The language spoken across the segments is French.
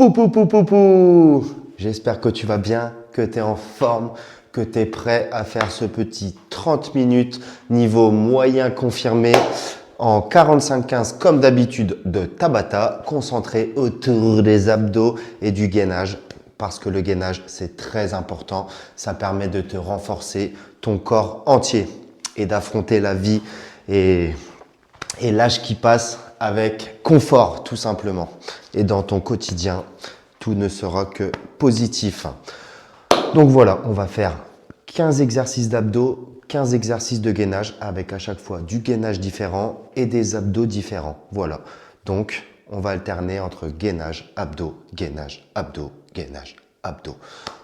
Pou pou pou pou. J'espère que tu vas bien, que tu es en forme, que tu es prêt à faire ce petit 30 minutes niveau moyen confirmé en 45-15 comme d'habitude de Tabata, concentré autour des abdos et du gainage. Parce que le gainage, c'est très important. Ça permet de te renforcer ton corps entier et d'affronter la vie et l'âge qui passe avec confort, tout simplement. Et dans ton quotidien, tout ne sera que positif. Donc voilà, on va faire 15 exercices d'abdos, 15 exercices de gainage avec à chaque fois du gainage différent et des abdos différents. Voilà. Donc, on va alterner entre gainage, abdos, gainage, abdos, gainage, abdos.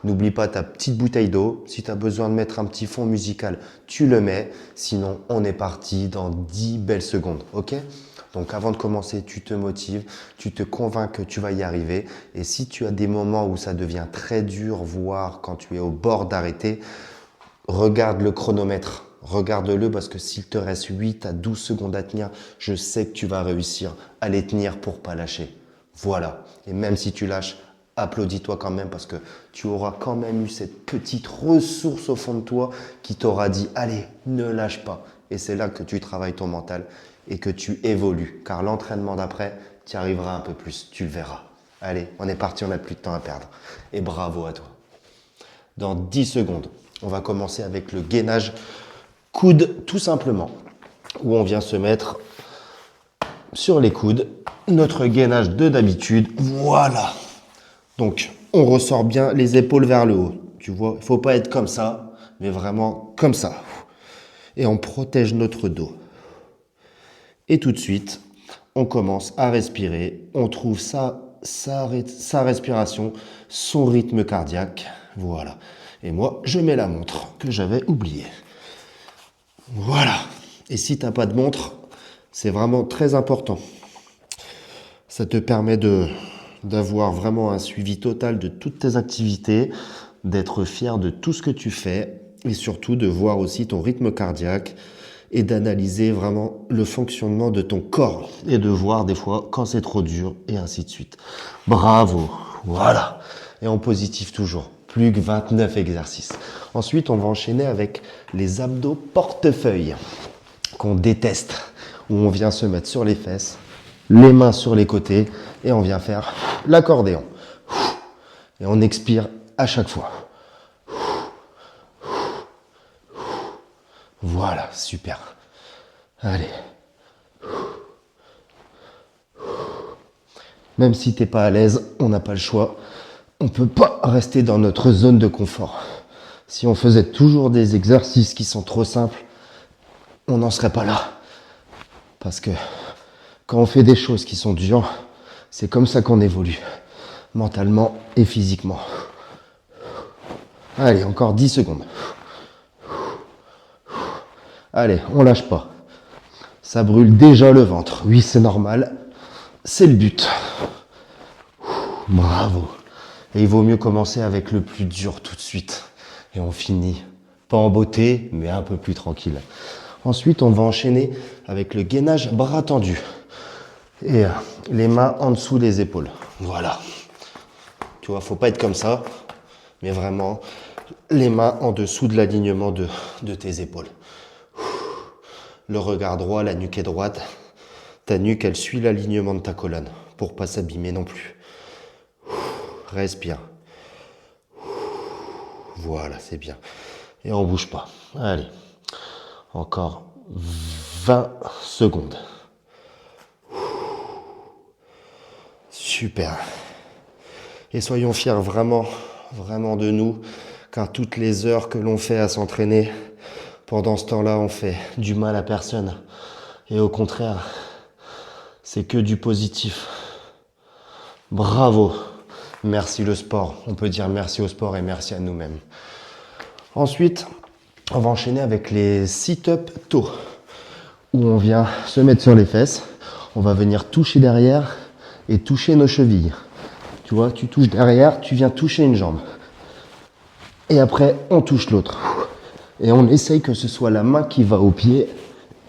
N'oublie pas ta petite bouteille d'eau. Si tu as besoin de mettre un petit fond musical, tu le mets. Sinon, on est parti dans 10 belles secondes. OK ? Donc, avant de commencer, tu te motives, tu te convaincs que tu vas y arriver. Et si tu as des moments où ça devient très dur, voire quand tu es au bord d'arrêter, regarde le chronomètre. Regarde-le parce que s'il te reste 8 à 12 secondes à tenir, je sais que tu vas réussir à les tenir pour pas lâcher. Voilà. Et même si tu lâches, applaudis-toi quand même parce que tu auras quand même eu cette petite ressource au fond de toi qui t'aura dit « Allez, ne lâche pas ». Et c'est là que tu travailles ton mental et que tu évolues. Car l'entraînement d'après, tu y arriveras un peu plus, tu le verras. Allez, on est parti, on n'a plus de temps à perdre. Et bravo à toi. Dans 10 secondes, on va commencer avec le gainage coude tout simplement, où on vient se mettre sur les coudes, notre gainage de d'habitude, voilà. Donc, on ressort bien les épaules vers le haut, tu vois, il ne faut pas être comme ça, mais vraiment comme ça. Et on protège notre dos. Et tout de suite, on commence à respirer, on trouve sa respiration, son rythme cardiaque, voilà. Et moi, je mets la montre que j'avais oubliée. Voilà. Et si tu n'as pas de montre, c'est vraiment très important. Ça te permet d'avoir vraiment un suivi total de toutes tes activités, d'être fier de tout ce que tu fais et surtout de voir aussi ton rythme cardiaque et d'analyser vraiment le fonctionnement de ton corps et de voir des fois quand c'est trop dur et ainsi de suite. Bravo. Voilà. Et en positif toujours. Plus que 29 exercices. Ensuite, on va enchaîner avec les abdos portefeuille qu'on déteste, où on vient se mettre sur les fesses, les mains sur les côtés et on vient faire l'accordéon. Et on expire à chaque fois. Voilà, super. Allez. Même si tu n'es pas à l'aise, on n'a pas le choix. On ne peut pas rester dans notre zone de confort. Si on faisait toujours des exercices qui sont trop simples, on n'en serait pas là. Parce que quand on fait des choses qui sont dures, c'est comme ça qu'on évolue, mentalement et physiquement. Allez, encore 10 secondes. Allez, on lâche pas. Ça brûle déjà le ventre. Oui, c'est normal. C'est le but. Bravo. Et il vaut mieux commencer avec le plus dur tout de suite. Et on finit, pas en beauté, mais un peu plus tranquille. Ensuite, on va enchaîner avec le gainage bras tendus. Et les mains en dessous des épaules. Voilà. Tu vois, faut pas être comme ça, mais vraiment les mains en dessous de l'alignement de tes épaules. Le regard droit, la nuque est droite. Ta nuque, elle suit l'alignement de ta colonne pour pas s'abîmer non plus. Respire. Voilà, c'est bien. Et on bouge pas. Allez. Encore 20 secondes. Super. Et soyons fiers vraiment, vraiment de nous, car toutes les heures que l'on fait à s'entraîner, pendant ce temps-là, on fait du mal à personne. Et au contraire, c'est que du positif. Bravo. Merci le sport. On peut dire merci au sport et merci à nous-mêmes. Ensuite, on va enchaîner avec les sit-up toe, où on vient se mettre sur les fesses. On va venir toucher derrière et toucher nos chevilles. Tu vois, tu touches derrière, tu viens toucher une jambe. Et après, on touche l'autre. Et on essaye que ce soit la main qui va au pied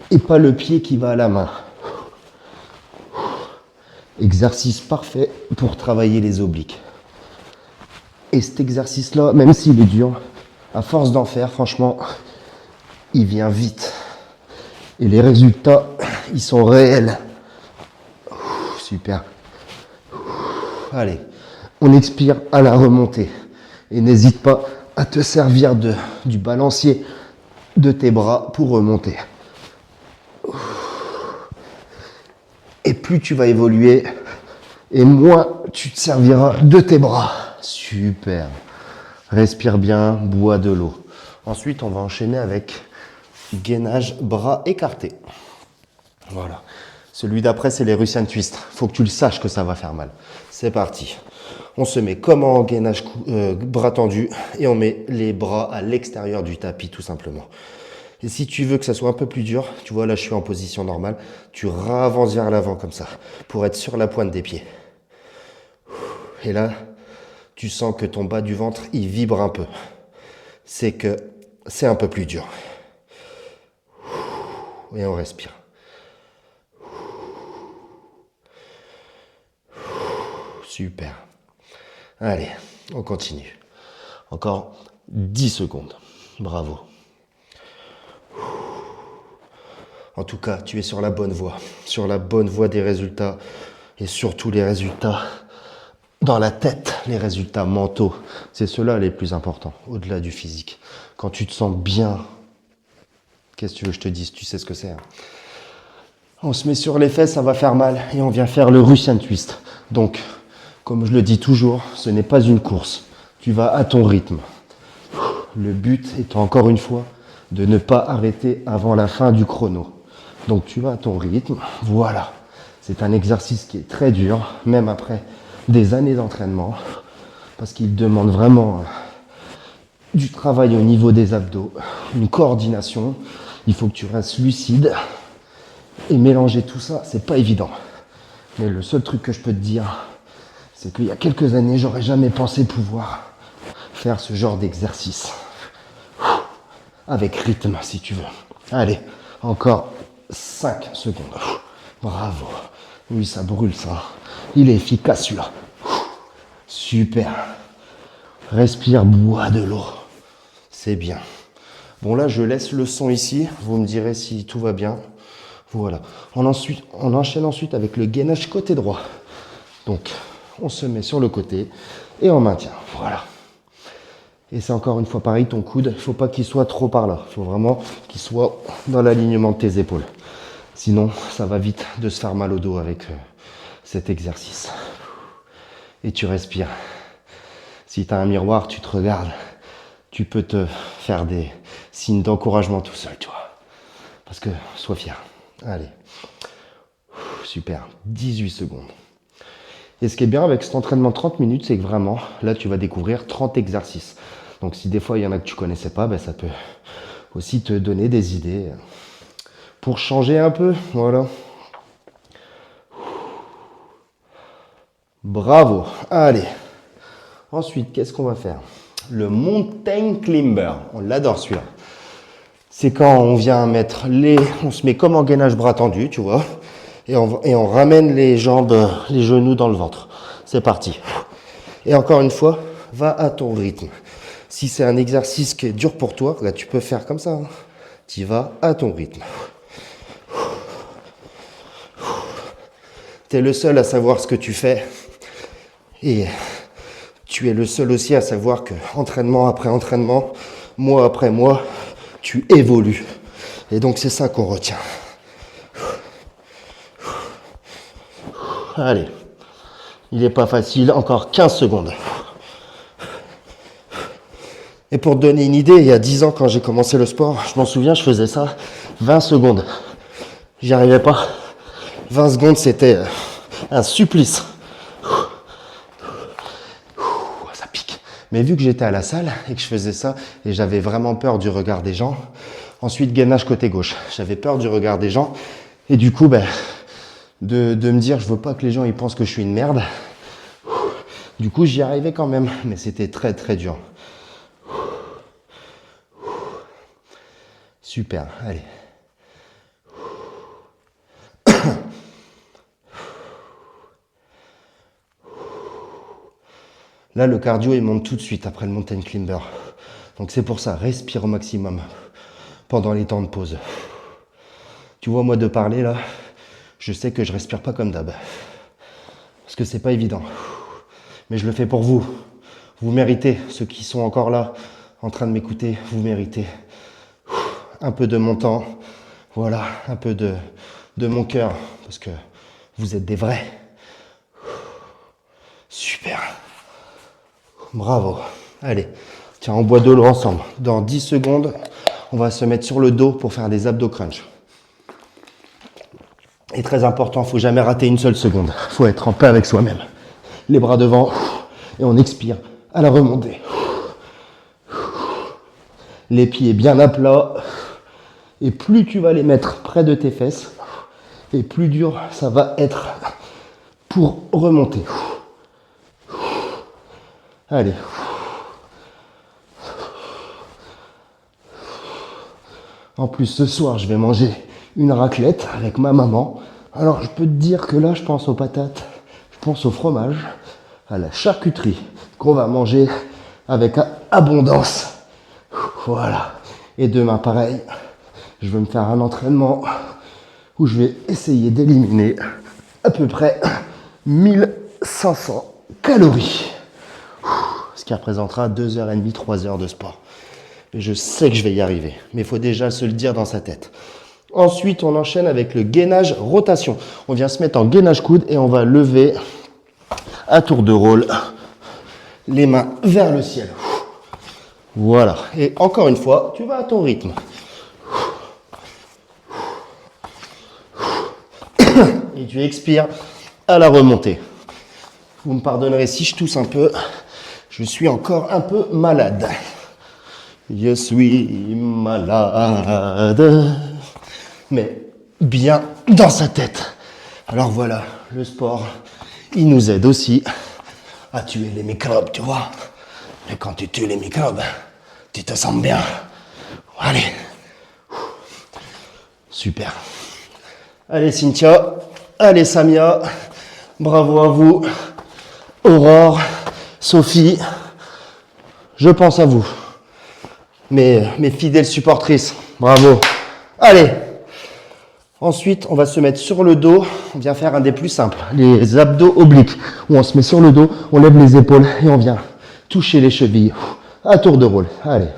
et pas le pied qui va à la main. Exercice parfait pour travailler les obliques. Et cet exercice-là, même s'il est dur, à force d'en faire, franchement, il vient vite. Et les résultats, ils sont réels. Super. Allez, on expire à la remontée. Et n'hésite pas à te servir du balancier de tes bras pour remonter. Et plus tu vas évoluer, et moins tu te serviras de tes bras. Super. Respire bien, bois de l'eau. Ensuite, on va enchaîner avec gainage bras écartés. Voilà. Celui d'après, c'est les Russian Twist. Faut que tu le saches que ça va faire mal. C'est parti. On se met comme en gainage bras tendus et on met les bras à l'extérieur du tapis tout simplement. Et si tu veux que ça soit un peu plus dur, tu vois là je suis en position normale, tu ravances vers l'avant comme ça pour être sur la pointe des pieds. Et là, tu sens que ton bas du ventre, il vibre un peu. C'est que c'est un peu plus dur. Et on respire. Super. Allez, on continue. Encore 10 secondes. Bravo. En tout cas, tu es sur la bonne voie des résultats et surtout les résultats dans la tête, les résultats mentaux. C'est ceux-là les plus importants, au-delà du physique. Quand tu te sens bien, qu'est-ce que tu veux que je te dise? Tu sais ce que c'est. Hein. On se met sur les fesses, ça va faire mal et on vient faire le Russian Twist. Donc, comme je le dis toujours, ce n'est pas une course. Tu vas à ton rythme. Le but étant encore une fois de ne pas arrêter avant la fin du chrono. Donc tu vas à ton rythme, voilà. C'est un exercice qui est très dur, même après des années d'entraînement, parce qu'il demande vraiment du travail au niveau des abdos, une coordination. Il faut que tu restes lucide et mélanger tout ça, c'est pas évident. Mais le seul truc que je peux te dire, c'est qu'il y a quelques années, j'aurais jamais pensé pouvoir faire ce genre d'exercice. Avec rythme, si tu veux. Allez, encore 5 secondes. Bravo. Oui, ça brûle, ça. Il est efficace, celui-là. Super. Respire, bois de l'eau. C'est bien. Bon, là, je laisse le son ici. Vous me direz si tout va bien. Voilà. On enchaîne ensuite avec le gainage côté droit. Donc, on se met sur le côté et on maintient. Voilà. Et c'est encore une fois pareil, ton coude, il ne faut pas qu'il soit trop par là. Il faut vraiment qu'il soit dans l'alignement de tes épaules. Sinon, ça va vite de se faire mal au dos avec cet exercice. Et tu respires. Si tu as un miroir, tu te regardes. Tu peux te faire des signes d'encouragement tout seul, tu vois. Parce que, sois fier. Allez. Super. 18 secondes. Et ce qui est bien avec cet entraînement de 30 minutes, c'est que vraiment, là, tu vas découvrir 30 exercices. Donc, si des fois, il y en a que tu connaissais pas, ben, ça peut aussi te donner des idées pour changer un peu. Voilà. Bravo. Allez. Ensuite, qu'est-ce qu'on va faire? Le mountain climber. On l'adore, celui-là. C'est quand on vient mettre on se met comme en gainage bras tendu, tu vois. Et on ramène les jambes, les genoux dans le ventre. C'est parti. Et encore une fois, va à ton rythme. Si c'est un exercice qui est dur pour toi, là tu peux faire comme ça. Hein. Tu vas à ton rythme. Tu es le seul à savoir ce que tu fais. Et tu es le seul aussi à savoir que entraînement après entraînement, mois après mois, tu évolues. Et donc c'est ça qu'on retient. Allez, il n'est pas facile, encore 15 secondes. Et pour te donner une idée, il y a 10 ans quand j'ai commencé le sport, je m'en souviens, je faisais ça 20 secondes. J'y arrivais pas. 20 secondes, c'était un supplice. Ça pique. Mais vu que j'étais à la salle et que je faisais ça, et j'avais vraiment peur du regard des gens, ensuite gainage côté gauche. J'avais peur du regard des gens. Et du coup, de me dire, je veux pas que les gens ils pensent que je suis une merde. Du coup, j'y arrivais quand même, mais c'était très très dur. Super, allez. Là, le cardio, il monte tout de suite après le mountain climber. Donc c'est pour ça, respire au maximum pendant les temps de pause. Tu vois, moi de parler là, je sais que je respire pas comme d'hab. Parce que c'est pas évident. Mais je le fais pour vous. Vous méritez, ceux qui sont encore là, en train de m'écouter, vous méritez un peu de mon temps, voilà, un peu de mon cœur, parce que vous êtes des vrais. Super. Bravo. Allez, tiens, on boit de l'eau ensemble. Dans 10 secondes, on va se mettre sur le dos pour faire des abdos crunch. Et très important, il ne faut jamais rater une seule seconde. Il faut être en paix avec soi-même. Les bras devant, et on expire à la remontée. Les pieds bien à plat. Et plus tu vas les mettre près de tes fesses, et plus dur ça va être pour remonter. Allez. En plus, ce soir, je vais manger une raclette avec ma maman. Alors, je peux te dire que là, je pense aux patates, je pense au fromage, à la charcuterie qu'on va manger avec abondance. Voilà. Et demain, pareil, je vais me faire un entraînement où je vais essayer d'éliminer à peu près 1500 calories. Ce qui représentera 2h30, 3 heures de sport. Et je sais que je vais y arriver, mais il faut déjà se le dire dans sa tête. Ensuite, on enchaîne avec le gainage rotation. On vient se mettre en gainage coude et on va lever à tour de rôle les mains vers le ciel. Voilà. Et encore une fois, tu vas à ton rythme. Et tu expires à la remontée. Vous me pardonnerez si je tousse un peu. Je suis encore un peu malade. Je suis malade. Mais bien dans sa tête. Alors voilà, le sport, il nous aide aussi à tuer les microbes, tu vois. Et quand tu tues les microbes, tu te sens bien. Allez. Super. Allez Cynthia, allez Samia, bravo à vous. Aurore, Sophie, je pense à vous. Mes fidèles supportrices, bravo. Allez. Ensuite, on va se mettre sur le dos. On vient faire un des plus simples, les abdos obliques, où on se met sur le dos, on lève les épaules et on vient toucher les chevilles à tour de rôle. Allez.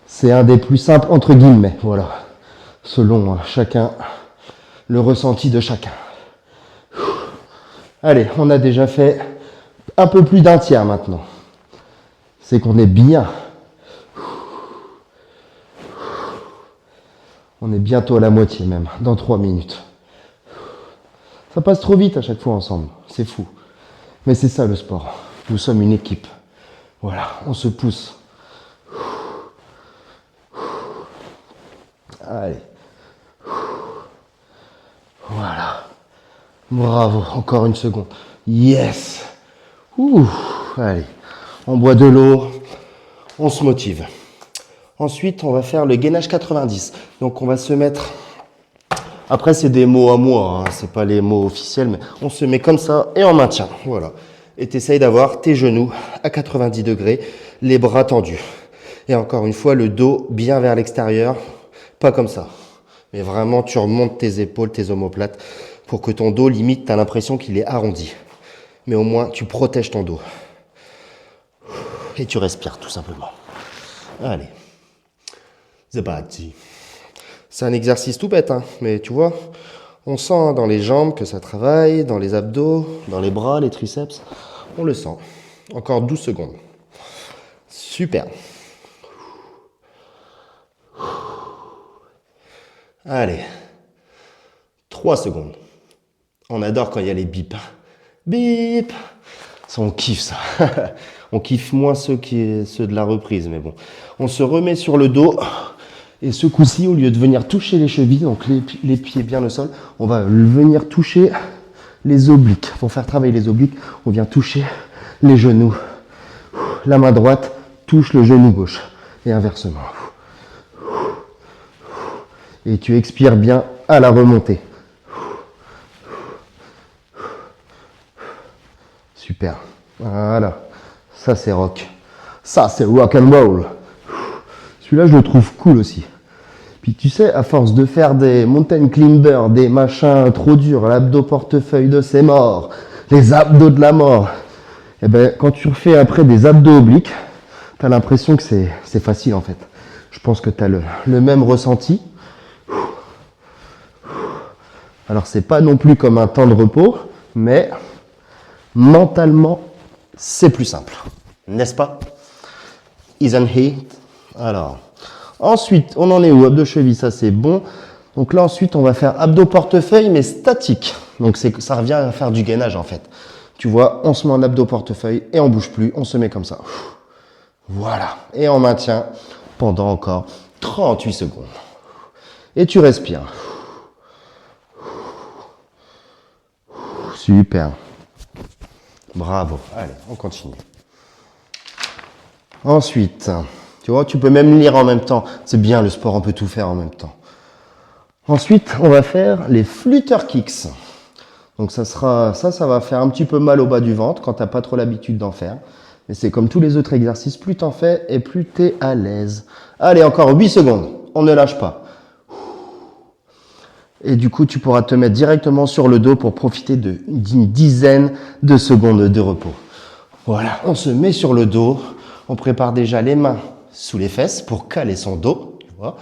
C'est un des plus simples entre guillemets, voilà. Selon chacun, le ressenti de chacun. Allez, on a déjà fait un peu plus d'un tiers maintenant. C'est qu'on est bien. On est bientôt à la moitié même, dans 3 minutes. Ça passe trop vite à chaque fois ensemble, c'est fou. Mais c'est ça le sport. Nous sommes une équipe. Voilà, on se pousse. Allez. Voilà. Bravo, encore une seconde. Yes. Ouh. Allez, on boit de l'eau, on se motive. Ensuite, on va faire le gainage 90. Donc, on va se mettre... Après, c'est des mots à moi, hein, c'est pas les mots officiels, mais on se met comme ça et on maintient. Voilà. Et tu essayes d'avoir tes genoux à 90 degrés, les bras tendus. Et encore une fois, le dos bien vers l'extérieur, pas comme ça. Mais vraiment, tu remontes tes épaules, tes omoplates, pour que ton dos, limite, tu as l'impression qu'il est arrondi. Mais au moins, tu protèges ton dos. Et tu respires, tout simplement. Allez. C'est parti. C'est un exercice tout bête, hein, mais tu vois, on sent dans les jambes que ça travaille, dans les abdos, dans les bras, les triceps. On le sent. Encore 12 secondes. Super. Allez. 3 secondes. On adore quand il y a les bips. Bip. Ça, on kiffe ça. On kiffe moins ceux de la reprise, mais bon. On se remet sur le dos. Et ce coup-ci, au lieu de venir toucher les chevilles, donc les pieds bien au sol, on va venir toucher les obliques. Pour faire travailler les obliques, on vient toucher les genoux. La main droite touche le genou gauche. Et inversement. Et tu expires bien à la remontée. Super. Voilà. Ça, c'est rock. Ça, c'est rock and roll. Celui-là, je le trouve cool aussi. Puis tu sais, à force de faire des mountain climbers, des machins trop durs, l'abdo portefeuille de c'est mort, les abdos de la mort, et ben quand tu refais après des abdos obliques, t'as l'impression que c'est facile en fait. Je pense que t'as le même ressenti. Alors c'est pas non plus comme un temps de repos, mais mentalement, c'est plus simple. N'est-ce pas? Isn't he? Alors, ensuite, on en est où? Abdos cheville, ça c'est bon. Donc là, ensuite, on va faire abdos portefeuille, mais statique. Donc ça revient à faire du gainage en fait. Tu vois, on se met en abdos portefeuille et on bouge plus, on se met comme ça. Voilà. Et on maintient pendant encore 38 secondes. Et tu respires. Super. Bravo. Allez, on continue. Ensuite, tu vois, tu peux même lire en même temps. C'est bien le sport, on peut tout faire en même temps. Ensuite, on va faire les flutter kicks. Donc ça va faire un petit peu mal au bas du ventre quand tu n'as pas trop l'habitude d'en faire. Mais c'est comme tous les autres exercices, plus t'en fais et plus tu es à l'aise. Allez, encore 8 secondes. On ne lâche pas. Et du coup, tu pourras te mettre directement sur le dos pour profiter d'une dizaine de secondes de repos. Voilà, on se met sur le dos. On prépare déjà les mains sous les fesses pour caler son dos. Tu vois.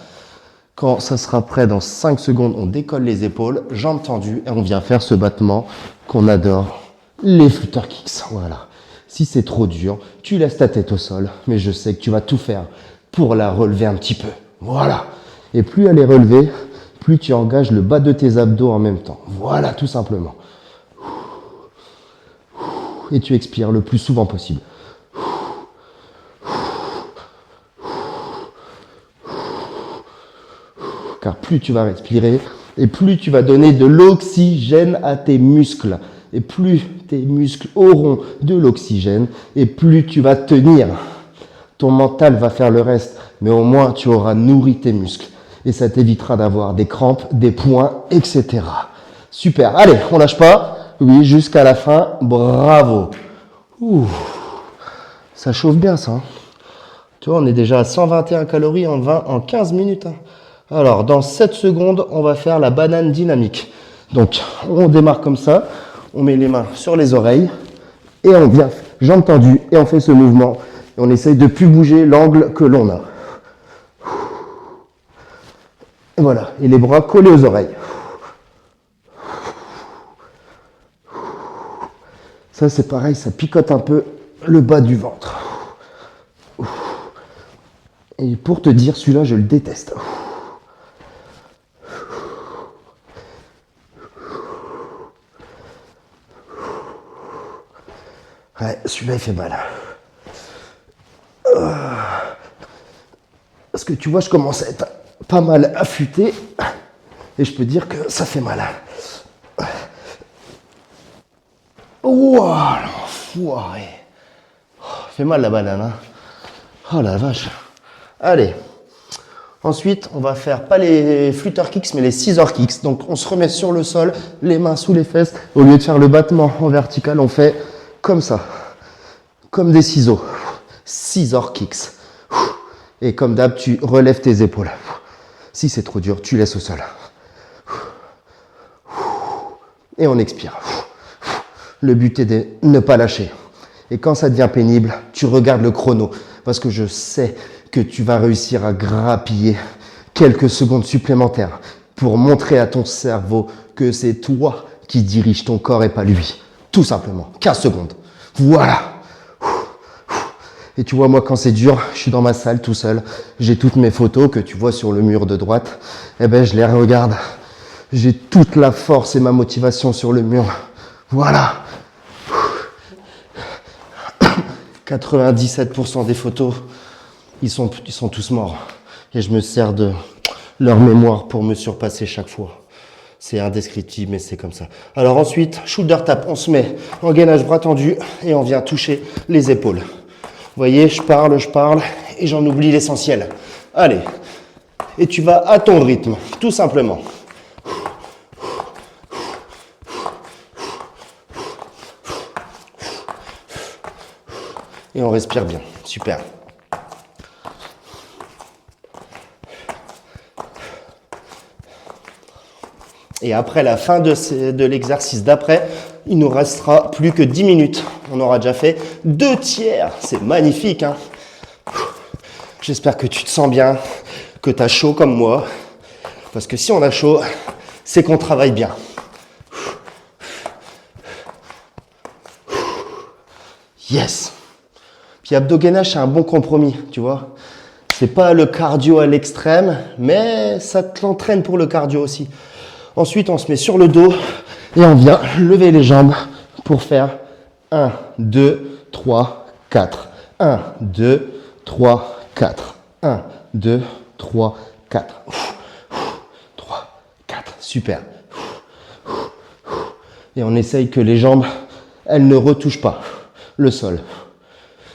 Quand ça sera prêt, dans 5 secondes, on décolle les épaules, jambes tendues, et on vient faire ce battement qu'on adore, les flutter kicks. Voilà. Si c'est trop dur, tu laisses ta tête au sol, mais je sais que tu vas tout faire pour la relever un petit peu. Voilà. Et plus elle est relevée, plus tu engages le bas de tes abdos en même temps. Voilà, tout simplement. Et tu expires le plus souvent possible. Car plus tu vas respirer et plus tu vas donner de l'oxygène à tes muscles. Et plus tes muscles auront de l'oxygène et plus tu vas tenir. Ton mental va faire le reste, mais au moins tu auras nourri tes muscles. Et ça t'évitera d'avoir des crampes, des points, etc. Super, allez, on lâche pas. Oui, jusqu'à la fin, bravo. Ouh, ça chauffe bien ça. Tu vois, on est déjà à 121 calories en 15 minutes. Alors, dans 7 secondes, on va faire la banane dynamique. Donc, on démarre comme ça, on met les mains sur les oreilles et on vient, jambes tendues, et on fait ce mouvement. Et on essaye de ne plus bouger l'angle que l'on a. Et voilà, et les bras collés aux oreilles. Ça, c'est pareil, ça picote un peu le bas du ventre. Et pour te dire, celui-là, je le déteste. Ouais, celui-là, il fait mal. Parce que tu vois, je commence à être pas mal affûté. Et je peux dire que ça fait mal. Ouah, l'enfoiré. Fait mal la banane, hein. Oh la vache. Allez. Ensuite, on va faire pas les flutter kicks, mais les scissor kicks. Donc, on se remet sur le sol, les mains sous les fesses. Au lieu de faire le battement en vertical, on fait comme ça. Comme des ciseaux. Scissor kicks. Et comme d'hab, tu relèves tes épaules. Si c'est trop dur, tu laisses au sol. Et on expire. Le but est de ne pas lâcher. Et quand ça devient pénible, tu regardes le chrono. Parce que je sais que tu vas réussir à grappiller quelques secondes supplémentaires pour montrer à ton cerveau que c'est toi qui dirige ton corps et pas lui. Tout simplement. 15 secondes. Voilà. Et tu vois, moi, quand c'est dur, je suis dans ma salle tout seul. J'ai toutes mes photos que tu vois sur le mur de droite. Eh ben, je les regarde. J'ai toute la force et ma motivation sur le mur. Voilà. 97% des photos, ils sont tous morts. Et je me sers de leur mémoire pour me surpasser chaque fois. C'est indescriptible, mais c'est comme ça. Alors ensuite, shoulder tap, on se met en gainage bras tendu et on vient toucher les épaules. Vous voyez, je parle et j'en oublie l'essentiel. Allez, et tu vas à ton rythme, tout simplement. Et on respire bien. Super. Et après la fin de l'exercice d'après, il nous restera plus que 10 minutes. On aura déjà fait 2 tiers. C'est magnifique, hein? J'espère que tu te sens bien, que tu as chaud comme moi. Parce que si on a chaud, c'est qu'on travaille bien. Yes! Puis abdo-gainage, c'est un bon compromis, tu vois. C'est pas le cardio à l'extrême, mais ça te l'entraîne pour le cardio aussi. Ensuite, on se met sur le dos et on vient lever les jambes pour faire 1, 2, 3, 4. 1, 2, 3, 4. 1, 2, 3, 4. 3, 4. Super. Et on essaye que les jambes, elles ne retouchent pas le sol.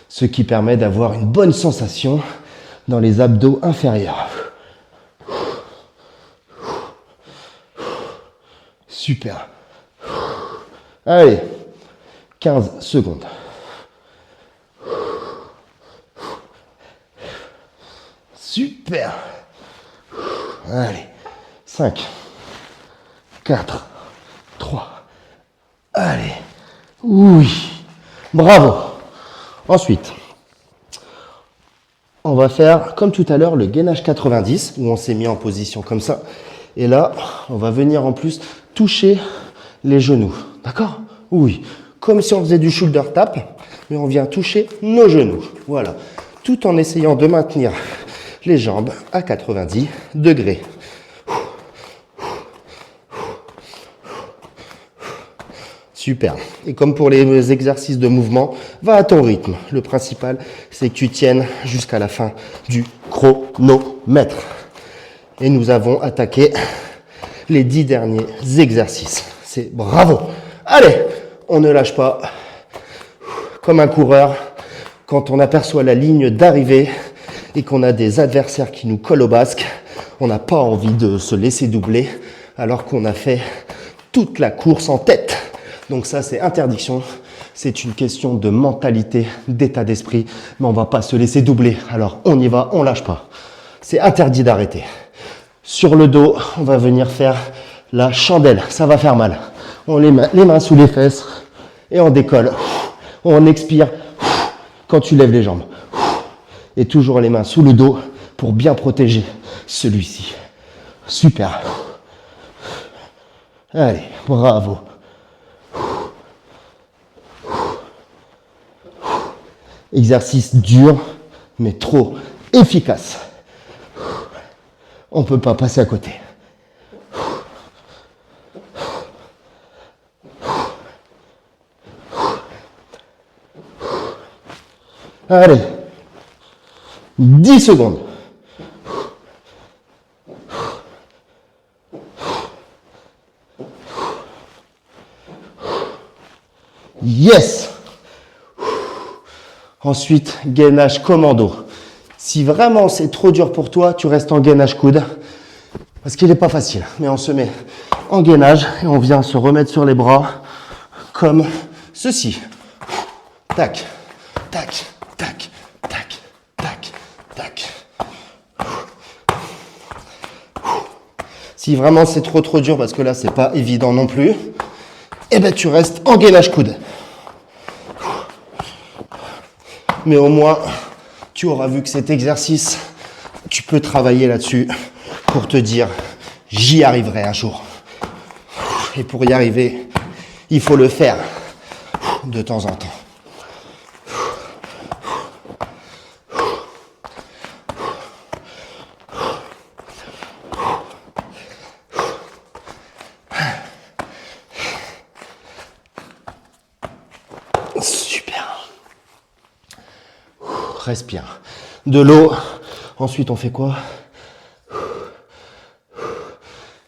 Ce qui permet d'avoir une bonne sensation dans les abdos inférieurs. Super. Allez, 15 secondes. Super. Allez, 5, 4, 3. Allez. Oui. Bravo. Ensuite, on va faire, comme tout à l'heure, le gainage 90, où on s'est mis en position comme ça. Et là, on va venir en plus toucher les genoux. D'accord? Oui. Comme si on faisait du shoulder tap, mais on vient toucher nos genoux. Voilà. Tout en essayant de maintenir les jambes à 90 degrés. Super. Et comme pour les exercices de mouvement, va à ton rythme. Le principal, c'est que tu tiennes jusqu'à la fin du chronomètre. Et nous avons attaqué les 10 derniers exercices. C'est bravo. Allez, on ne lâche pas. Comme un coureur, quand on aperçoit la ligne d'arrivée et qu'on a des adversaires qui nous collent au basque, on n'a pas envie de se laisser doubler alors qu'on a fait toute la course en tête. Donc ça, c'est interdiction. C'est une question de mentalité, d'état d'esprit. Mais on ne va pas se laisser doubler. Alors, on y va, on ne lâche pas. C'est interdit d'arrêter. Sur le dos, on va venir faire la chandelle. Ça va faire mal. On les mains sous les fesses et on décolle. On expire quand tu lèves les jambes. Et toujours les mains sous le dos pour bien protéger celui-ci. Super. Allez, bravo. Exercice dur, mais trop efficace. On ne peut pas passer à côté. Allez, 10 secondes. Yes! Ensuite, gainage commando. Si vraiment c'est trop dur pour toi, tu restes en gainage coude. Parce qu'il n'est pas facile. Mais on se met en gainage et on vient se remettre sur les bras comme ceci. Tac, tac, tac, tac, tac, tac. Si vraiment c'est trop dur, parce que là c'est pas évident non plus, eh ben tu restes en gainage coude. Mais au moins, tu auras vu que cet exercice, tu peux travailler là-dessus pour te dire, j'y arriverai un jour. Et pour y arriver, il faut le faire de temps en temps. Super. Respire. De l'eau. Ensuite, on fait quoi?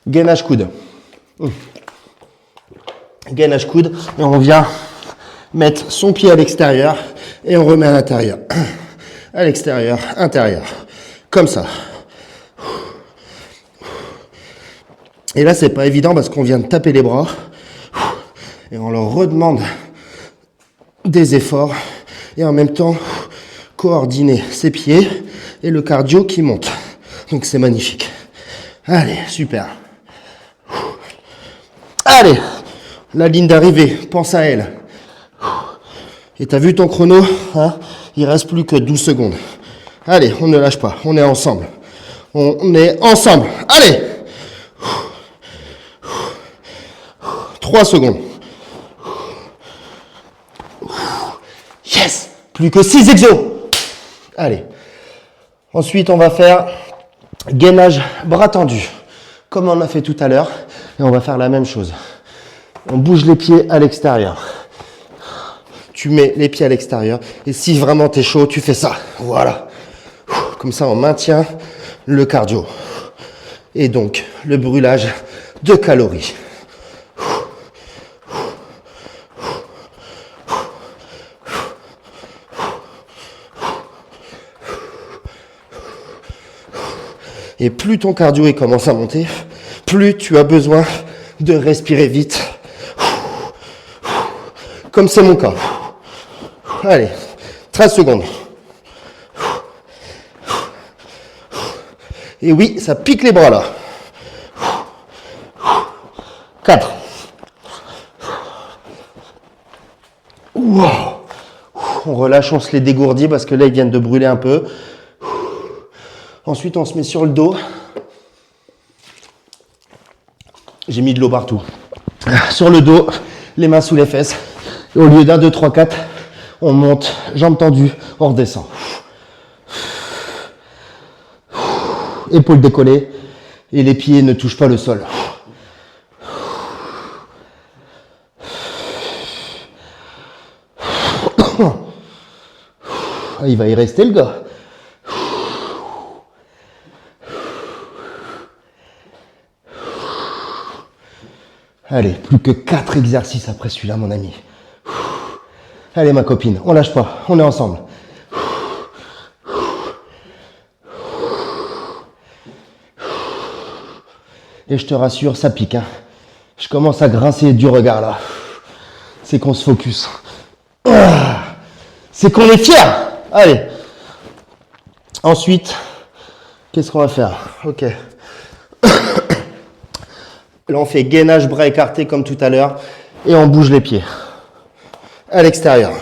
Gainage coude. Gainage coude. Et on vient mettre son pied à l'extérieur et on remet à l'intérieur. À l'extérieur, intérieur. Comme ça. Et là, c'est pas évident parce qu'on vient de taper les bras et on leur redemande des efforts et en même temps coordonner ses pieds et le cardio qui monte. Donc c'est magnifique. Allez, super. Allez, la ligne d'arrivée, pense à elle. Et t'as vu ton chrono, hein? Il reste plus que 12 secondes. Allez, on ne lâche pas, on est ensemble. On est ensemble. Allez! 3 secondes. Yes! Plus que 6 exos. Allez. Ensuite, on va faire gainage bras tendus, comme on a fait tout à l'heure. Et on va faire la même chose. On bouge les pieds à l'extérieur. Tu mets les pieds à l'extérieur. Et si vraiment t'es chaud, tu fais ça. Voilà. Comme ça, on maintient le cardio. Et donc, le brûlage de calories. Et plus ton cardio il commence à monter, plus tu as besoin de respirer vite. Comme c'est mon cas. Allez, 13 secondes. Et oui, ça pique les bras là. 4. Wow. On relâche, on se les dégourdit parce que là, ils viennent de brûler un peu. Ensuite, on se met sur le dos. J'ai mis de l'eau partout. Sur le dos, les mains sous les fesses. Et au lieu d'1, 2, 3, 4, on monte, jambes tendues, on redescend. Épaules décollées et les pieds ne touchent pas le sol. Il va y rester le gars. Allez, plus que 4 exercices après celui-là, mon ami. Allez, ma copine, on lâche pas, on est ensemble. Et je te rassure, ça pique. Hein. Je commence à grincer du regard là. C'est qu'on se focus. C'est qu'on est fiers. Allez. Ensuite, qu'est-ce qu'on va faire? Ok. Là, on fait gainage bras écartés comme tout à l'heure. Et on bouge les pieds. À l'extérieur.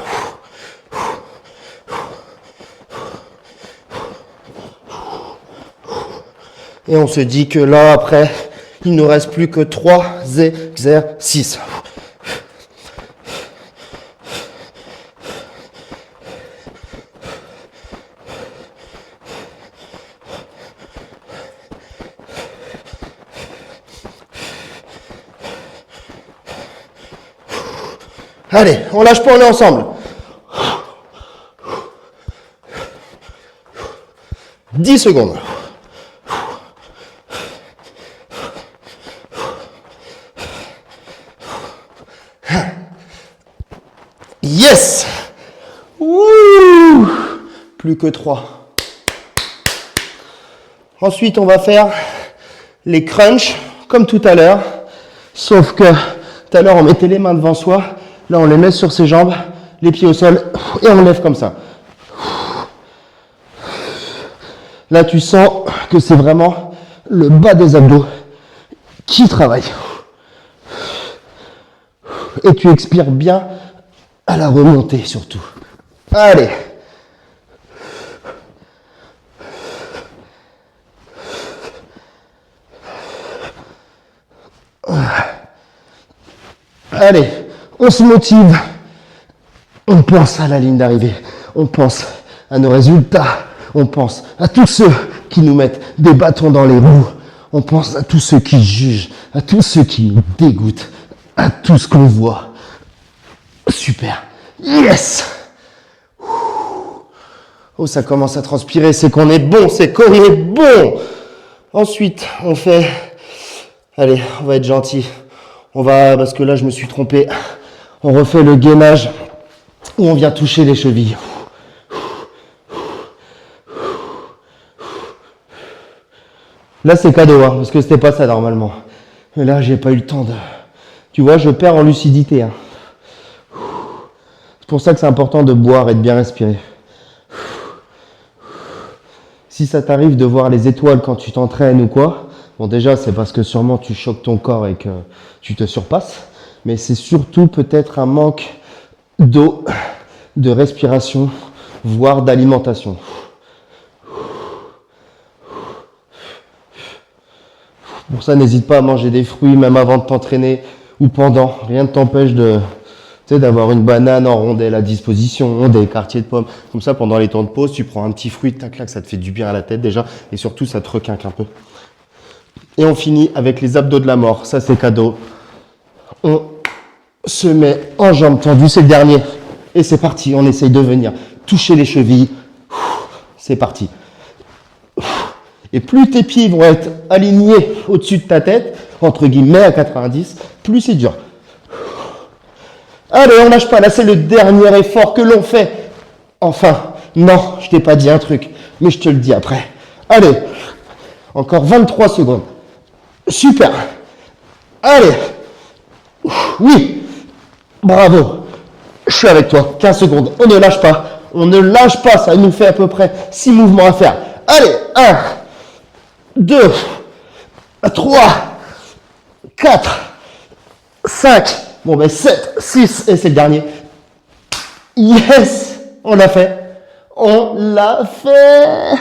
Et on se dit que là, après, il ne nous reste plus que 3 exercices. Allez, on lâche pas, on est ensemble. 10 secondes. Yes! Wouh! Plus que 3. Ensuite, on va faire les crunchs comme tout à l'heure. Sauf que tout à l'heure, on mettait les mains devant soi. Là, on les met sur ses jambes, les pieds au sol, et on lève comme ça. Là, tu sens que c'est vraiment le bas des abdos qui travaille. Et tu expires bien à la remontée surtout. Allez. Allez, on se motive. On pense à la ligne d'arrivée. On pense à nos résultats. On pense à tous ceux qui nous mettent des bâtons dans les roues. On pense à tous ceux qui jugent, à tous ceux qui nous dégoûtent, à tout ce qu'on voit. Super. Yes! Oh, ça commence à transpirer. C'est qu'on est bon, c'est qu'on est bon. Ensuite, on fait... Allez, on va être gentil. On va, parce que là, je me suis trompé. On refait le gainage où on vient toucher les chevilles. Là, c'est cadeau, hein, parce que c'était pas ça normalement. Mais là, j'ai pas eu le temps de... Tu vois, je perds en lucidité. Hein. C'est pour ça que c'est important de boire et de bien respirer. Si ça t'arrive de voir les étoiles quand tu t'entraînes ou quoi, bon déjà c'est parce que sûrement tu choques ton corps et que tu te surpasses, mais c'est surtout peut-être un manque d'eau, de respiration, voire d'alimentation. Pour ça, n'hésite pas à manger des fruits même avant de t'entraîner ou pendant. Rien ne t'empêche d'avoir une banane en rondelle à disposition, des quartiers de pommes. Comme ça, pendant les temps de pause, tu prends un petit fruit, tac, ça te fait du bien à la tête déjà. Et surtout, ça te requinque un peu. Et on finit avec les abdos de la mort. Ça, c'est cadeau. On se met en jambes tendues. C'est le dernier. Et c'est parti. On essaye de venir toucher les chevilles. C'est parti. Et plus tes pieds vont être alignés au-dessus de ta tête, entre guillemets à 90, plus c'est dur. Allez, on lâche pas. Là, c'est le dernier effort que l'on fait. Enfin, non, je t'ai pas dit un truc, mais je te le dis après. Allez, encore 23 secondes. Super. Allez. Oui. Bravo. Je suis avec toi. 15 secondes. On ne lâche pas. On ne lâche pas. Ça nous fait à peu près 6 mouvements à faire. Allez. 1, 2, 3, 4, 5. Bon, ben 7, 6. Et c'est le dernier. Yes. On l'a fait. On l'a fait.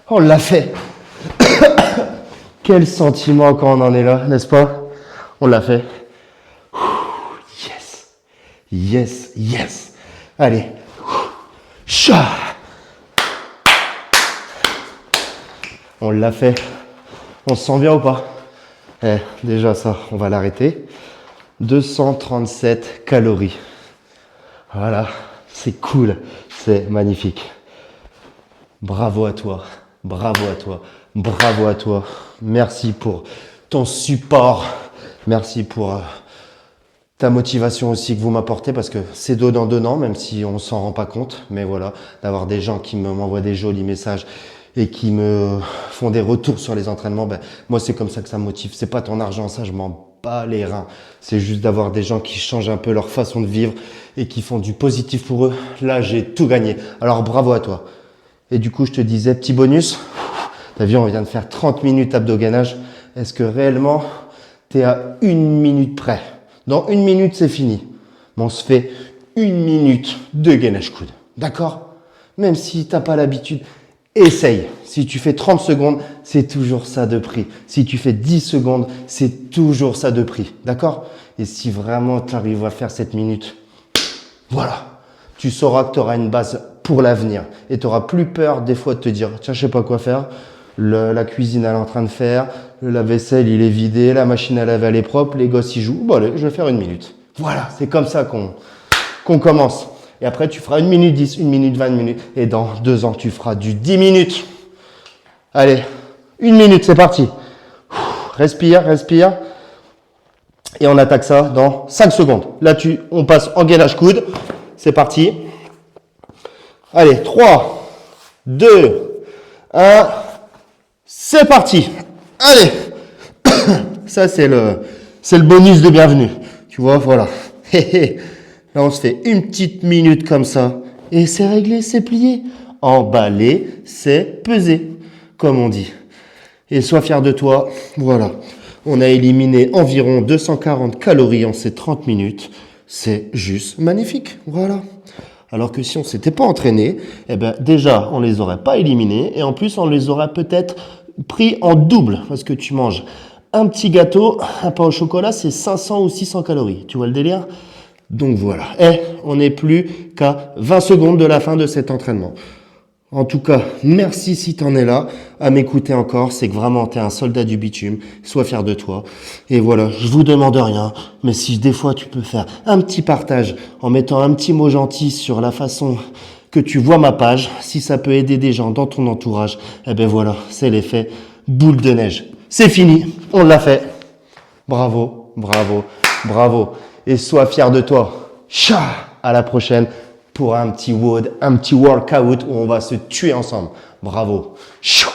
On l'a fait. Quel sentiment quand on en est là, n'est-ce pas? On l'a fait. Yes. Yes, yes. Allez. Cha. On l'a fait. On se sent bien ou pas? Déjà ça, on va l'arrêter. 237 calories. Voilà, c'est cool, c'est magnifique. Bravo à toi, bravo à toi, bravo à toi. Merci pour ton support. Merci pour ta motivation aussi que vous m'apportez parce que c'est donnant, même si on s'en rend pas compte. Mais voilà, d'avoir des gens qui m'envoient des jolis messages et qui me font des retours sur les entraînements, ben, moi c'est comme ça que ça me motive. C'est pas ton argent, ça je m'en bats les reins. C'est juste d'avoir des gens qui changent un peu leur façon de vivre et qui font du positif pour eux. Là, j'ai tout gagné. Alors bravo à toi. Et du coup, je te disais, petit bonus. T'as vu, on vient de faire 30 minutes abdos-gainage. Est-ce que réellement, t'es à 1 minute près? Dans 1 minute, c'est fini. Mais on se fait 1 minute de gainage coude. D'accord? Même si t'as pas l'habitude, essaye. Si tu fais 30 secondes, c'est toujours ça de prix. Si tu fais 10 secondes, c'est toujours ça de prix. D'accord? Et si vraiment tu arrives à faire cette minute, voilà. Tu sauras que tu auras une base pour l'avenir. Et tu n'auras plus peur des fois de te dire, tiens, je sais pas quoi faire. La cuisine, elle est en train de faire. Le lave-vaisselle, il est vidé. La machine à laver, elle est propre. Les gosses, ils jouent. Bon, allez, je vais faire 1 minute. Voilà. C'est comme ça qu'on commence. Et après, tu feras 1 minute 10, 1 minute 20 1 minutes. Et dans 2 ans, tu feras du 10 minutes. Allez, 1 minute, c'est parti. Respire, respire. Et on attaque ça dans 5 secondes. Là, on passe en gainage coude. C'est parti. Allez, 3, 2, 1. C'est parti. Allez. Ça, c'est le bonus de bienvenue. Tu vois, voilà. Là, on se fait une petite minute comme ça. Et c'est réglé, c'est plié. Emballer, c'est peser, comme on dit. Et sois fier de toi. Voilà. On a éliminé environ 240 calories en ces 30 minutes. C'est juste magnifique. Voilà. Alors que si on s'était pas entraîné, eh ben, déjà, on les aurait pas éliminés. Et en plus, on les aurait peut-être pris en double. Parce que tu manges un petit gâteau, un pain au chocolat, c'est 500 ou 600 calories. Tu vois le délire? Donc voilà. On n'est plus qu'à 20 secondes de la fin de cet entraînement. En tout cas, merci si tu en es là à m'écouter encore. C'est que vraiment, tu es un soldat du bitume. Sois fier de toi. Et voilà, je vous demande rien. Mais si des fois, tu peux faire un petit partage en mettant un petit mot gentil sur la façon que tu vois ma page, si ça peut aider des gens dans ton entourage, eh ben voilà, c'est l'effet boule de neige. C'est fini, on l'a fait. Bravo, bravo, bravo. Et sois fier de toi. Cha! À la prochaine pour un petit workout où on va se tuer ensemble. Bravo. Chou!